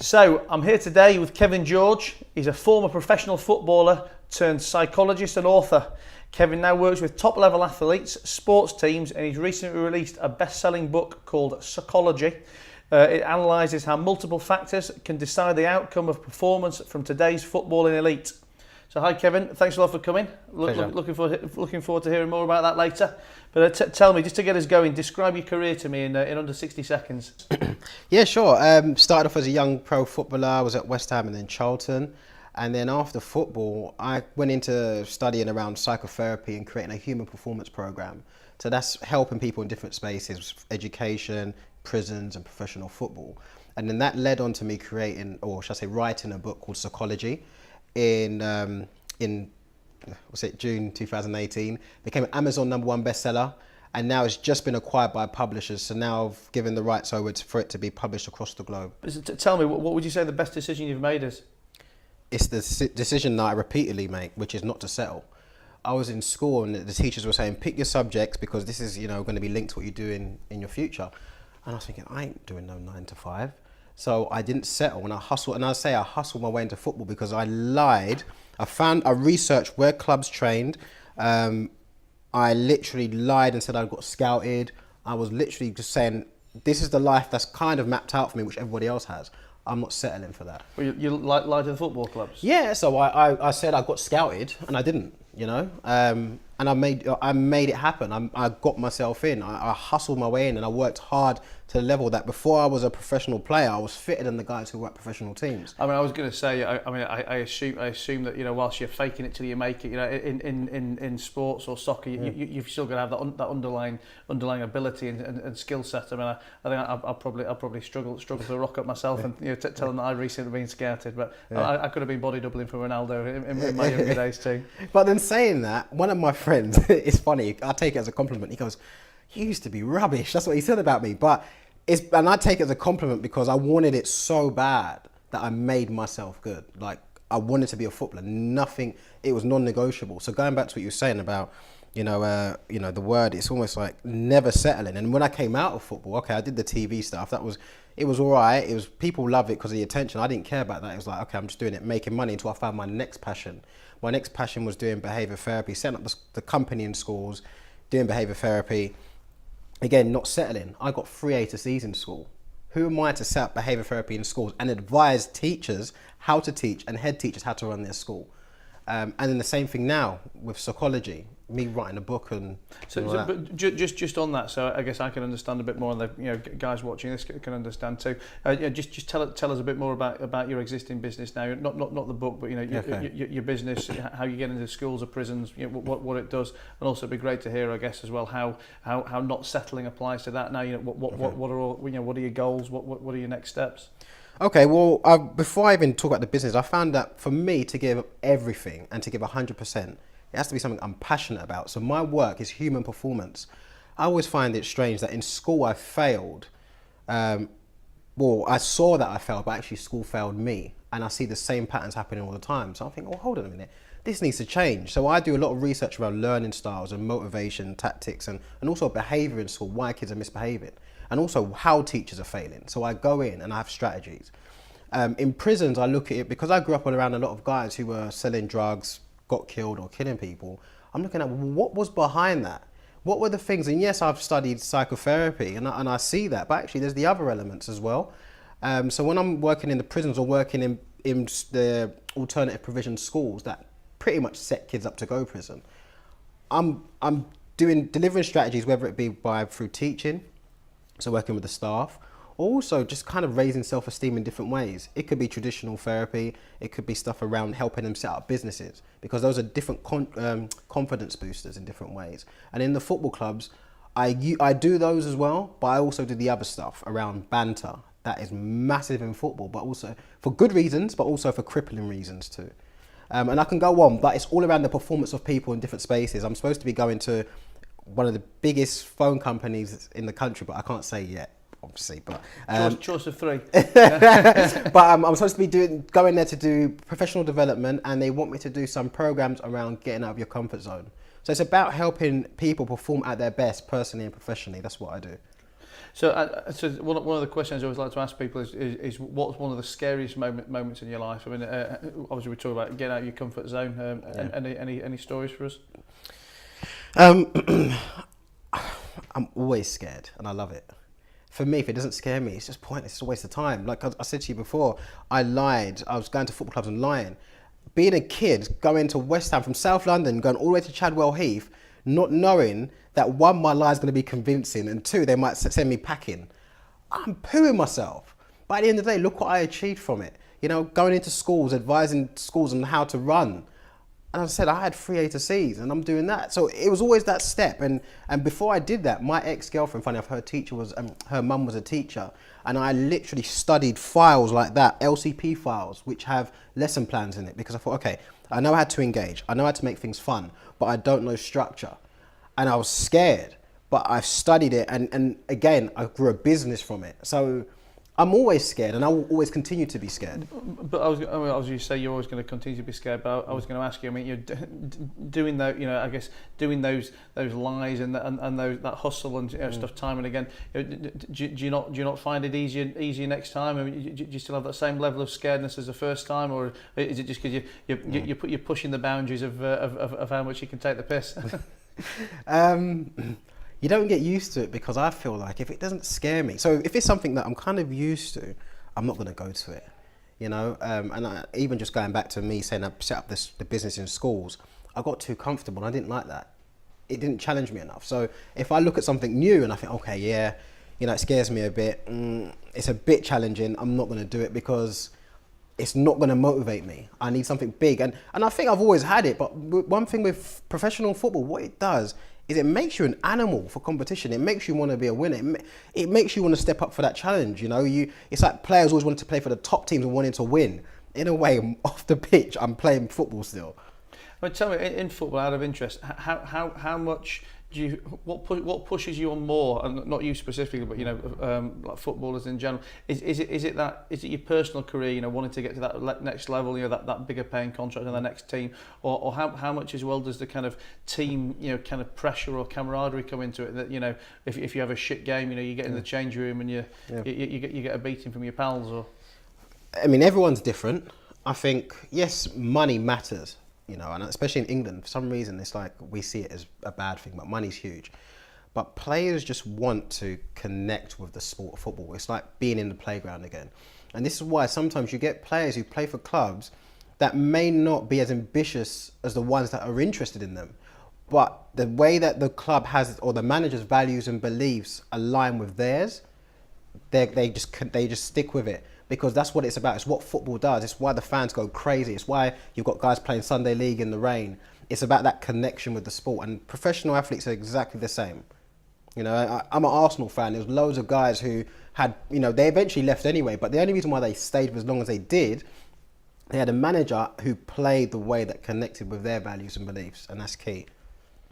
So I'm here today with Kevin George. He's a former professional footballer turned psychologist and author. Kevin now works with top level athletes, sports teams, and he's recently released a best-selling book called Soccology. It analyses how multiple factors can decide the outcome of performance from today's footballing elite. So hi Kevin, thanks a lot for coming. Looking forward to hearing more about that later. But tell me, just to get us going, describe your career to me in under 60 seconds. Yeah, sure. Started off as a young pro footballer. I was at West Ham and then Charlton. And then after football, I went into studying around psychotherapy and creating a human performance program. So that's helping people in different spaces, education, prisons and professional football. And then that led on to me creating, or should I say writing, a book called Soccology in June 2018. Became an Amazon #1 bestseller, and now it's just been acquired by publishers. So now I've given the rights over for it to be published across the globe. Tell me, what would you say the best decision you've made is? It's the decision that I repeatedly make, which is not to settle. I was in school and the teachers were saying, pick your subjects because this is, going to be linked to what you do in your future. And I was thinking, I ain't doing no 9 to 5. So I didn't settle and I hustled, and I hustled my way into football because I lied. I researched where clubs trained. I literally lied and said I got scouted. I was literally just saying, this is the life that's kind of mapped out for me, which everybody else has. I'm not settling for that. Well, you lied to the football clubs? Yeah, so I said I got scouted and I didn't, and I made it happen. I got myself in. I hustled my way in and I worked hard to the level that before I was a professional player, I was fitter than the guys who were at professional teams. I mean, I was going to say, I assume that whilst you're faking it till you make it, in sports or soccer, you've still got to have that underlying ability and skill set. I mean, I think I'll probably struggle to rock up myself and tell them that I've recently been scouted, but yeah. I could have been body doubling for Ronaldo in my younger days too. But then saying that, one of my friends, it's funny, I take it as a compliment. He goes, "You used to be rubbish." That's what he said about me, and I take it as a compliment because I wanted it so bad that I made myself good. Like, I wanted to be a footballer. Nothing, it was non-negotiable. So going back to what you were saying about, the word, it's almost like never settling. And when I came out of football, okay, I did the TV stuff. It was all right. It was, people love it because of the attention. I didn't care about that. It was like, okay, I'm just doing it, making money until I found my next passion. My next passion was doing behaviour therapy, setting up the company in schools, doing behaviour therapy. Again, not settling. I got 3 A to C's in school. Who am I to set up behaviour therapy in schools and advise teachers how to teach and head teachers how to run their school? And then the same thing now with Soccology, me writing a book and but just on that, so I guess I can understand a bit more, and the guys watching this can understand too. Just tell us a bit more about your existing business now. Not the book, but your business, how you get into schools or prisons, what it does, and also it'd be great to hear, I guess, as well how not settling applies to that. Now, what are your goals? What are your next steps? Okay, well, before I even talk about the business, I found that for me to give everything and to give 100%, it has to be something I'm passionate about. So my work is human performance. I always find it strange that in school I failed. I saw that I failed, but actually school failed me. And I see the same patterns happening all the time. So I'm thinking, well, hold on a minute. This needs to change. So I do a lot of research around learning styles and motivation, tactics, and also behaviour in school, why kids are misbehaving. And also how teachers are failing. So I go in and I have strategies. In prisons, I look at it, because I grew up around a lot of guys who were selling drugs, got killed or killing people. I'm looking at what was behind that. What were the things? And yes, I've studied psychotherapy and I see that, but actually there's the other elements as well. So when I'm working in the prisons or working in the alternative provision schools that pretty much set kids up to go prison, I'm delivering strategies, whether it be through teaching, so working with the staff, also just kind of raising self-esteem in different ways. It could be traditional therapy, it could be stuff around helping them set up businesses, because those are different confidence boosters in different ways. And in the football clubs, I do those as well, but I also do the other stuff around banter. That is massive in football, but also for good reasons, but also for crippling reasons too. And I can go on, but it's all around the performance of people in different spaces. I'm supposed to be going to one of the biggest phone companies in the country, but I can't say yet, obviously. But choice of 3. But I'm supposed to be going there to do professional development, and they want me to do some programs around getting out of your comfort zone. So it's about helping people perform at their best, personally and professionally. That's what I do. So one of the questions I always like to ask people is what's one of the scariest moments in your life? I mean, obviously we talk about getting out of your comfort zone. Any stories for us? Um, I'm always scared, and I love it. For me, if it doesn't scare me, it's just pointless. It's a waste of time. Like I said to you before, I lied. I was going to football clubs and lying. Being a kid, going to West Ham from South London, going all the way to Chadwell Heath, not knowing that one, my lie is going to be convincing, and two, they might send me packing. I'm pooing myself. But at the end of the day, look what I achieved from it. You know, going into schools, advising schools on how to run. And I said, I had 3 A to C's and I'm doing that. So it was always that step. And before I did that, my ex-girlfriend, funny enough, her mum was a teacher. And I literally studied files like that, LCP files, which have lesson plans in it. Because I thought, okay, I know how to engage. I know how to make things fun, but I don't know structure. And I was scared, but I've studied it. And again, I grew a business from it. So I'm always scared, and I will always continue to be scared. But as you say, you're always going to continue to be scared. But I was going to ask you. I mean, you're doing that. You know, I guess doing those lies and that hustle and stuff time and again. Do you not find it easier next time? I mean, do you still have that same level of scaredness as the first time, or is it just because you're pushing the boundaries of how much you can take the piss? You don't get used to it, because I feel like if it doesn't scare me, so if it's something that I'm kind of used to, I'm not going to go to it, you know. Even just going back to me saying I set up the business in schools, I got too comfortable and I didn't like that. It didn't challenge me enough. So if I look at something new and I think, okay, yeah, you know, it scares me a bit, it's a bit challenging, I'm not going to do it because it's not going to motivate me. I need something big. And I think I've always had it, but one thing with professional football, what it does is it makes you an animal for competition. It makes you want to be a winner. It makes you want to step up for that challenge. You know, it's like players always wanted to play for the top teams and wanting to win. In a way, off the pitch, I'm playing football still. Well, tell me, in football, out of interest, how much do you what pushes you on more, and not you specifically, but you know, like footballers in general? Is it your personal career, you know, wanting to get to that next level, you know, that bigger paying contract in the next team, or how much as well does the kind of team, you know, kind of pressure or camaraderie come into it? That, you know, if you have a shit game, you know, you get in the change room and you get a beating from your pals, or. I mean, everyone's different. I think, yes, money matters. You know, and especially in England, for some reason, it's like we see it as a bad thing, but money's huge. But players just want to connect with the sport of football. It's like being in the playground again. And this is why sometimes you get players who play for clubs that may not be as ambitious as the ones that are interested in them. But the way that the club has, or the manager's values and beliefs align with theirs, they just stick with it. Because that's what it's about. It's what football does. It's why the fans go crazy. It's why you've got guys playing Sunday League in the rain. It's about that connection with the sport. And professional athletes are exactly the same. You know, I'm an Arsenal fan. There's loads of guys who had, you know, they eventually left anyway. But the only reason why they stayed for as long as they did, they had a manager who played the way that connected with their values and beliefs. And that's key.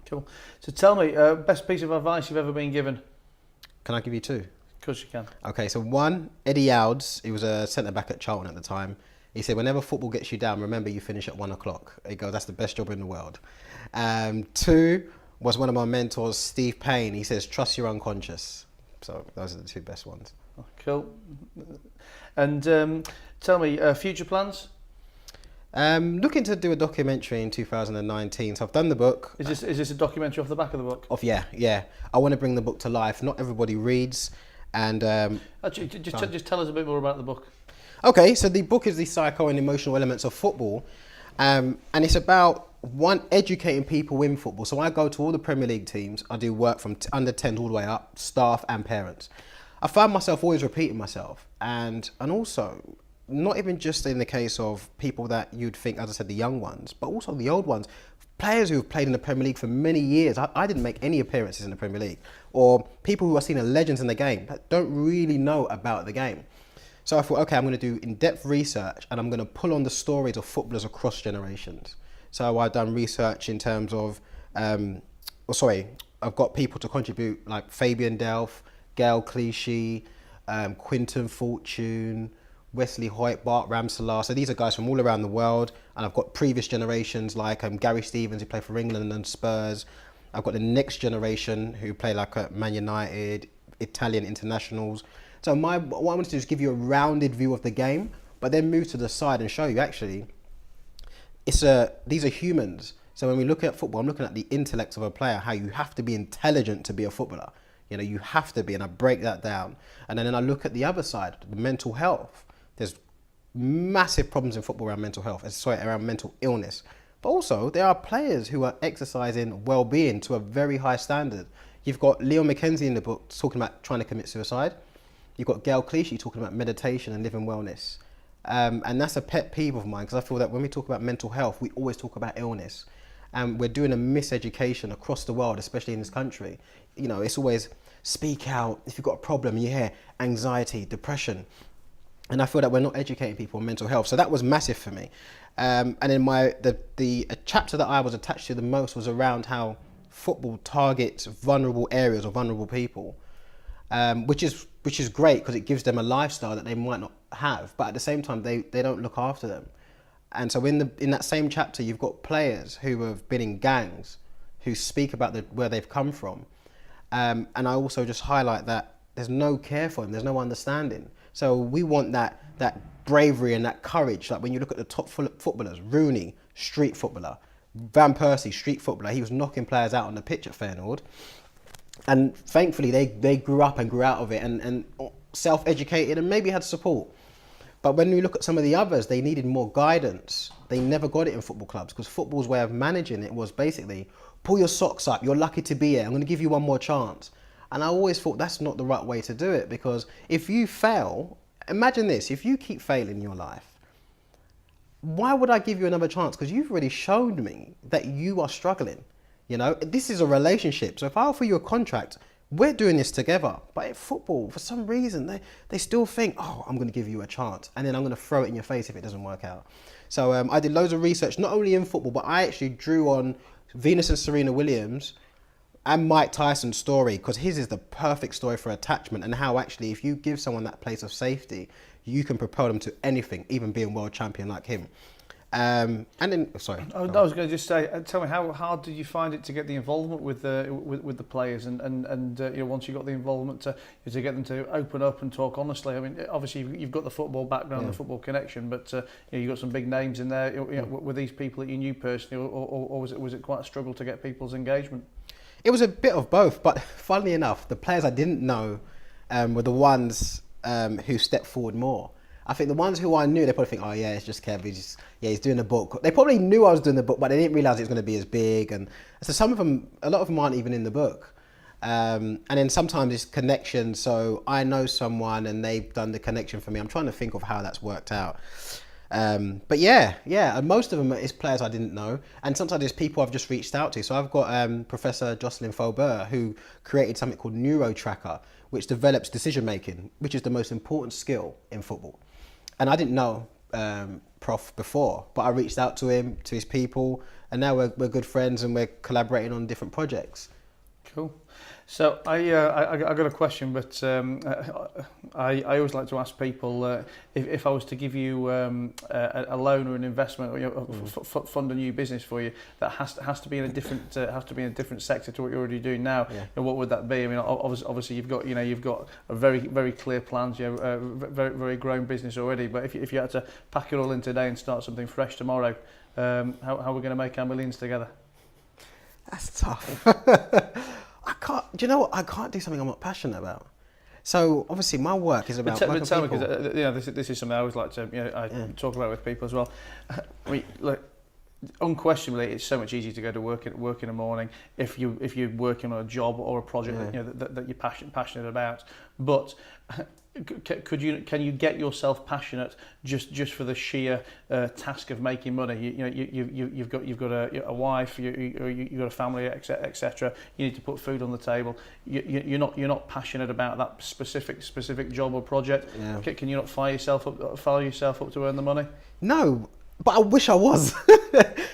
Cool. So tell me, best piece of advice you've ever been given? Can I give you two? Of course you can. Okay, so one, Eddie Youds, he was a centre-back at Charlton at the time. He said, whenever football gets you down, remember you finish at 1 o'clock. He goes, that's the best job in the world. Two was one of my mentors, Steve Payne. He says, trust your unconscious. So those are the two best ones. Cool. And tell me, future plans? Looking to do a documentary in 2019. So I've done the book. Is this a documentary off the back of the book? Yeah. I want to bring the book to life. Not everybody reads. And actually, just tell us a bit more about the book. Okay, so the book is the psycho and emotional elements of football, and it's about educating people in football. So I go to all the Premier League teams. I do work from under 10 all the way up, staff and parents. I find myself always repeating myself, and also not even just in the case of people that you'd think, as I said, the young ones, but also the old ones. Players who have played in the Premier League for many years. I didn't make any appearances in the Premier League. Or people who are seen as legends in the game that don't really know about the game. So I thought, okay, I'm going to do in-depth research and I'm going to pull on the stories of footballers across generations. So I've done research in terms of, I've got people to contribute like Fabian Delph, Gail Clichy, Quinton Fortune, Wesley Hoyt, Bart Ramselaar. So these are guys from all around the world. And I've got previous generations like Gary Stevens, who played for England and Spurs. I've got the next generation who play like at Man United, Italian internationals. So what I wanted to do is give you a rounded view of the game, but then move to the side and show you actually, these are humans. So when we look at football, I'm looking at the intellect of a player, how you have to be intelligent to be a footballer. You know, you have to be, and I break that down. And then I look at the other side, the mental health. There's massive problems in football around mental health, around mental illness. But also, there are players who are exercising well-being to a very high standard. You've got Leo McKenzie in the book talking about trying to commit suicide. You've got Gail Clichy talking about meditation and living wellness. And that's a pet peeve of mine, because I feel that when we talk about mental health, we always talk about illness. And we're doing a miseducation across the world, especially in this country. You know, it's always speak out. If you've got a problem, you hear anxiety, depression. And I feel that we're not educating people on mental health. So that was massive for me. And then the chapter that I was attached to the most was around how football targets vulnerable areas or vulnerable people, which is great because it gives them a lifestyle that they might not have. But at the same time, they don't look after them. And so in that same chapter, you've got players who have been in gangs, who speak about where they've come from. And I also just highlight that there's no care for them, there's no understanding. So we want that bravery and that courage. Like when you look at the top footballers, Rooney, street footballer, Van Persie, street footballer, he was knocking players out on the pitch at Feyenoord. And thankfully they grew up and grew out of it and self-educated and maybe had support. But when we look at some of the others, they needed more guidance. They never got it in football clubs because football's way of managing it was basically, pull your socks up, you're lucky to be here, I'm going to give you one more chance. And I always thought that's not the right way to do it, because if you fail, imagine this, if you keep failing in your life, why would I give you another chance? Because you've already shown me that you are struggling. You know, this is a relationship. So if I offer you a contract, we're doing this together. But in football, for some reason, they still think, oh, I'm going to give you a chance, and then I'm going to throw it in your face if it doesn't work out. So I did loads of research, not only in football, but I actually drew on Venus and Serena Williams and Mike Tyson's story, because his is the perfect story for attachment, and how actually if you give someone that place of safety, you can propel them to anything, even being world champion like him. And then, sorry. I was going to just say, tell me, how hard did you find it to get the involvement with the players, and you know, once you got the involvement to get them to open up and talk honestly? I mean, obviously you've got the football background, the football connection, but you know, you've got some big names in there. You know, were these people that you knew personally, or was it quite a struggle to get people's engagement? It was a bit of both, but funnily enough, the players I didn't know were the ones who stepped forward more. I think the ones who I knew, they probably think, oh yeah, it's just Kev, he's doing a book. They probably knew I was doing the book, but they didn't realise it was going to be as big. And so some of them, a lot of them aren't even in the book. And then sometimes it's connection. So I know someone and they've done the connection for me. I'm trying to think of how that's worked out. But yeah, and most of them is players I didn't know, and sometimes it's people I've just reached out to. So I've got Professor Jocelyn Faubert, who created something called NeuroTracker, which develops decision making, which is the most important skill in football. And I didn't know Prof before, but I reached out to him, to his people, and now we're good friends and we're collaborating on different projects. Cool. So I got a question, but I always like to ask people if I was to give you a loan or an investment, or you know, fund a new business for you that has to be in a different sector to what you're already doing now. Yeah. You know, what would that be? I mean, obviously you've got a very clear plans. You know, very grown business already. But if you had to pack it all in today and start something fresh tomorrow, how are we going to make our millions together? That's tough. Do you know what? I can't do something I'm not passionate about. So obviously my work is about working tell people. Me, because you know, this is something I always like to talk about with people as well. I mean, look, unquestionably, it's so much easier to go to work in the morning if you're working on a job or a project that you're passionate about. But can you get yourself passionate just for the sheer task of making money? You've got a wife, you've got a family, etc. You need to put food on the table. You're not passionate about that specific job or project. Yeah. Can you not fire yourself up to earn the money? No, but I wish I was.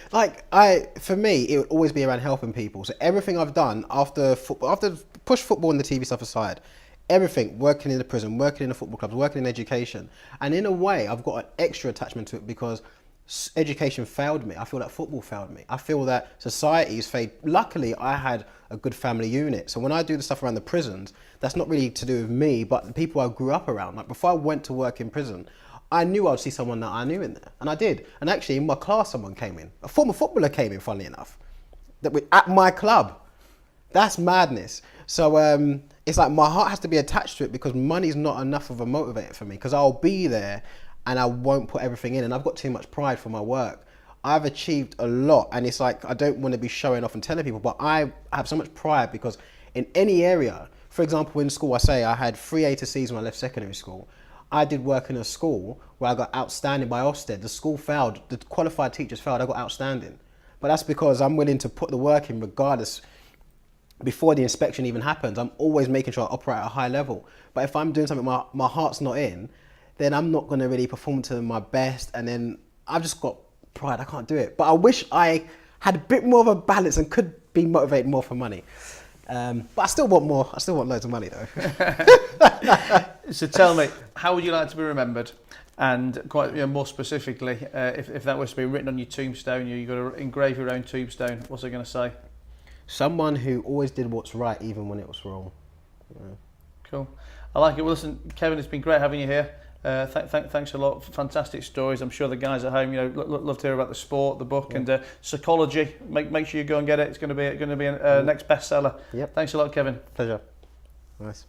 For me, it would always be around helping people. So everything I've done after push football and the TV stuff aside, everything, working in the prison, working in the football clubs, working in education. And in a way, I've got an extra attachment to it because education failed me. I feel that football failed me. I feel that society's failed. Luckily, I had a good family unit. So when I do the stuff around the prisons, that's not really to do with me, but the people I grew up around. Like before I went to work in prison, I knew I'd see someone that I knew in there, and I did. And actually in my class, someone came in. A former footballer came in, funnily enough, at my club. That's madness. So it's like my heart has to be attached to it because money's not enough of a motivator for me, because I'll be there and I won't put everything in, and I've got too much pride for my work. I've achieved a lot, and it's like I don't want to be showing off and telling people, but I have so much pride because in any area, for example, in school, I say I had 3 A to C's when I left secondary school. I did work in a school where I got outstanding by Ofsted. The school failed, the qualified teachers failed, I got outstanding. But that's because I'm willing to put the work in regardless. Before the inspection even happens, I'm always making sure I operate at a high level. But if I'm doing something my heart's not in, then I'm not going to really perform to my best, and then I've just got pride, I can't do it. But I wish I had a bit more of a balance and could be motivated more for money. But I still want more. I still want loads of money though. So tell me, how would you like to be remembered? And quite more specifically, if that was to be written on your tombstone, you've got to engrave your own tombstone, what's it going to say? Someone who always did what's right even when it was wrong. Yeah. Cool. I like it. Well, listen, Kevin, it's been great having you here. Thanks a lot. Fantastic stories. I'm sure the guys at home, love to hear about the sport, the book, and Soccology. Make sure you go and get it. It's going to be a next bestseller. Yep. Thanks a lot, Kevin. Pleasure. Nice.